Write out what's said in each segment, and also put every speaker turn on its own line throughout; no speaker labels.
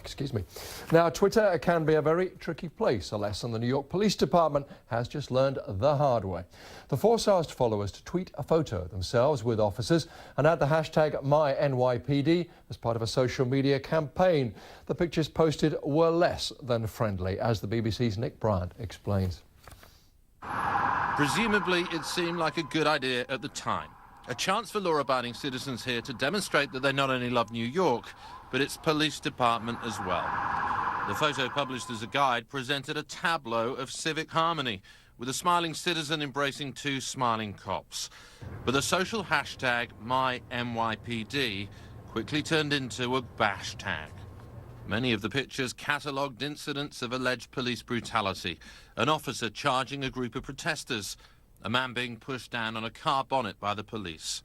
Excuse me. Now, Twitter can be a very tricky place, a lesson the New York Police Department has just learned the hard way. The force asked followers to tweet a photo of themselves with officers and add the hashtag MyNYPD as part of a social media campaign. The pictures posted were less than friendly, as the BBC's Nick Bryant explains.
Presumably, it seemed like a good idea at the time. A chance for law-abiding citizens here to demonstrate that they not only love New York, but its police department as well. The photo, published as a guide, presented a tableau of civic harmony, with a smiling citizen embracing two smiling cops. But the social hashtag MyNYPD quickly turned into a bash tag. Many of the pictures catalogued incidents of alleged police brutality, an officer charging a group of protesters, a man being pushed down on a car bonnet by the police.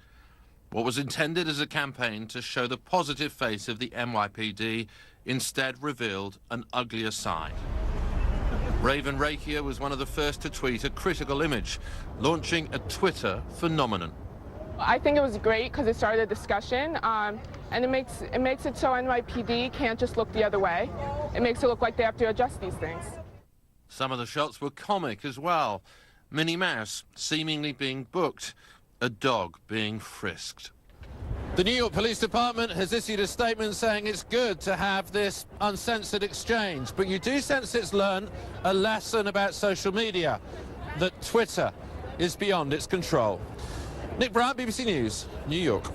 What was intended as a campaign to show the positive face of the NYPD instead revealed an uglier side. Raven Rakia was one of the first to tweet a critical image, launching a Twitter phenomenon.
I think it was great because it started a discussion, and it makes it so NYPD can't just look the other way. It makes it look like they have to adjust these things.
Some of the shots were comic as well. Minnie Mouse seemingly being booked, a dog being frisked. The New York Police Department has issued a statement saying it's good to have this uncensored exchange, but you do sense it's learned a lesson about social media, that Twitter is beyond its control. Nick Bryant, BBC News, New York.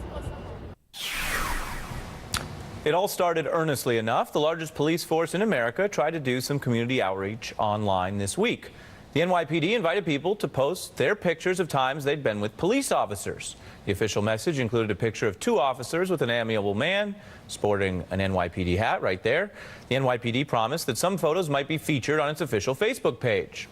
It all started earnestly enough. The largest police force in America tried to do some community outreach online this week. The NYPD invited people to post their pictures of times they'd been with police officers. The official message included a picture of two officers with an amiable man sporting an NYPD hat right there. The NYPD promised that some photos might be featured on its official Facebook page.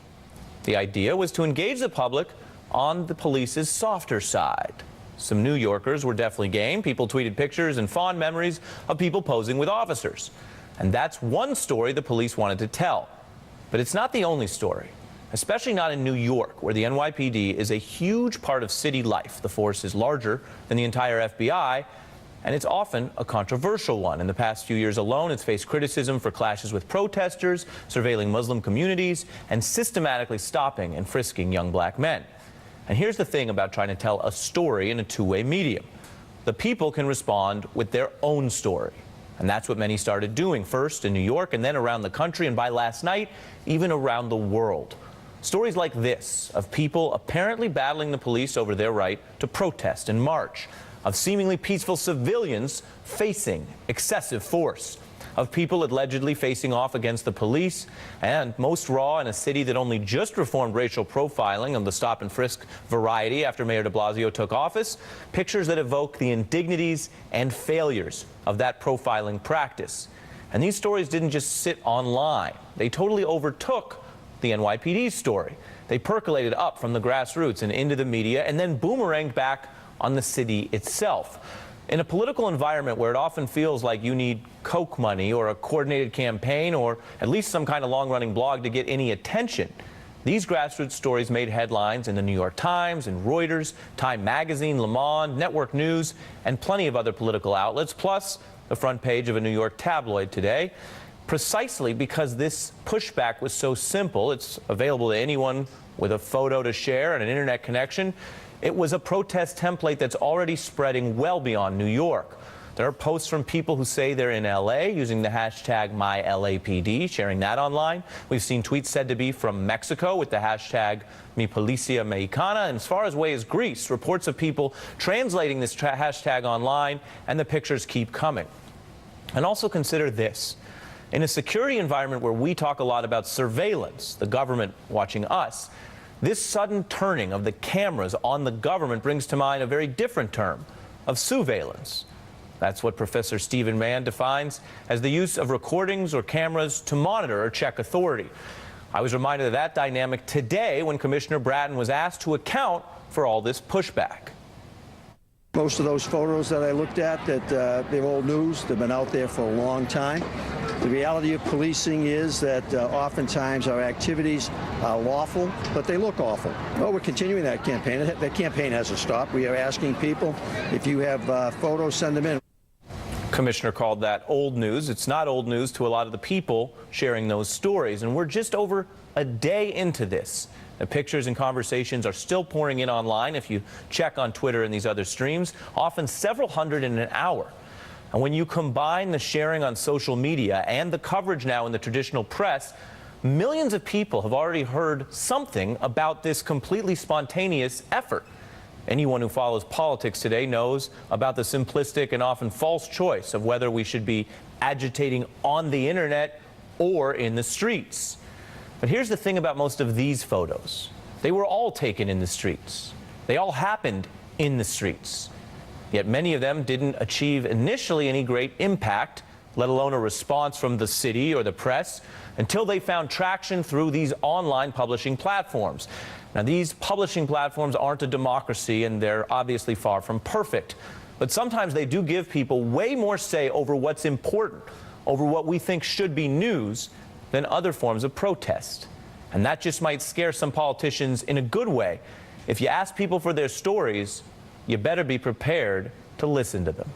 The idea was to engage the public on the police's softer side. Some New Yorkers were definitely game. People tweeted pictures and fond memories of people posing with officers. And that's one story the police wanted to tell. But it's not the only story, especially not in New York, where the NYPD is a huge part of city life. The force is larger than the entire FBI, and it's often a controversial one. In the past few years alone, it's faced criticism for clashes with protesters, surveilling Muslim communities, and systematically stopping and frisking young black men. And here's the thing about trying to tell a story in a two-way medium. The people can respond with their own story. And that's what many started doing, first in New York and then around the country, and by last night, even around the world. Stories like this of people apparently battling the police over their right to protest and march, of seemingly peaceful civilians facing excessive force, of people allegedly facing off against the police, and most raw in a city that only just reformed racial profiling of the stop and frisk variety after Mayor de Blasio took office, pictures that evoke the indignities and failures of that profiling practice. And these stories didn't just sit online. They totally overtook the NYPD's story. They percolated up from the grassroots and into the media and then boomeranged back on the city itself. In a political environment where it often feels like you need Coke money or a coordinated campaign or at least some kind of long-running blog to get any attention, these grassroots stories made headlines in the New York Times and Reuters, Time Magazine, Le Monde, Network News, and plenty of other political outlets, plus the front page of a New York tabloid today. Precisely because this pushback was so simple, it's available to anyone with a photo to share and an internet connection. It was a protest template that's already spreading well beyond New York. There are posts from people who say they're in LA using the hashtag MyLAPD, sharing that online. We've seen tweets said to be from Mexico with the hashtag Mi Policia Mexicana. And as far away as Greece, reports of people translating this hashtag online, and the pictures keep coming. And also consider this. In a security environment where we talk a lot about surveillance, the government watching us, this sudden turning of the cameras on the government brings to mind a very different term of surveillance. That's what Professor Stephen Mann defines as the use of recordings or cameras to monitor or check authority. I was reminded of that dynamic today when Commissioner Bratton was asked to account for all this pushback.
Most of those photos that I looked at, they're old news. They've been out there for a long time. The reality of policing is that oftentimes our activities are lawful, but they look awful. Well, we're continuing that campaign. That campaign hasn't stopped. We are asking people, if you have photos, send them in.
Commissioner called that old news. It's not old news to a lot of the people sharing those stories. And we're just over a day into this. The pictures and conversations are still pouring in online. If you check on Twitter and these other streams, often several hundred in an hour. And when you combine the sharing on social media and the coverage now in the traditional press, millions of people have already heard something about this completely spontaneous effort. Anyone who follows politics today knows about the simplistic and often false choice of whether we should be agitating on the internet or in the streets. But here's the thing about most of these photos. They were all taken in the streets. They all happened in the streets. Yet many of them didn't achieve initially any great impact, let alone a response from the city or the press, until they found traction through these online publishing platforms. Now, these publishing platforms aren't a democracy, and they're obviously far from perfect. But sometimes they do give people way more say over what's important, over what we think should be news, than other forms of protest. And that just might scare some politicians in a good way. If you ask people for their stories, you better be prepared to listen to them.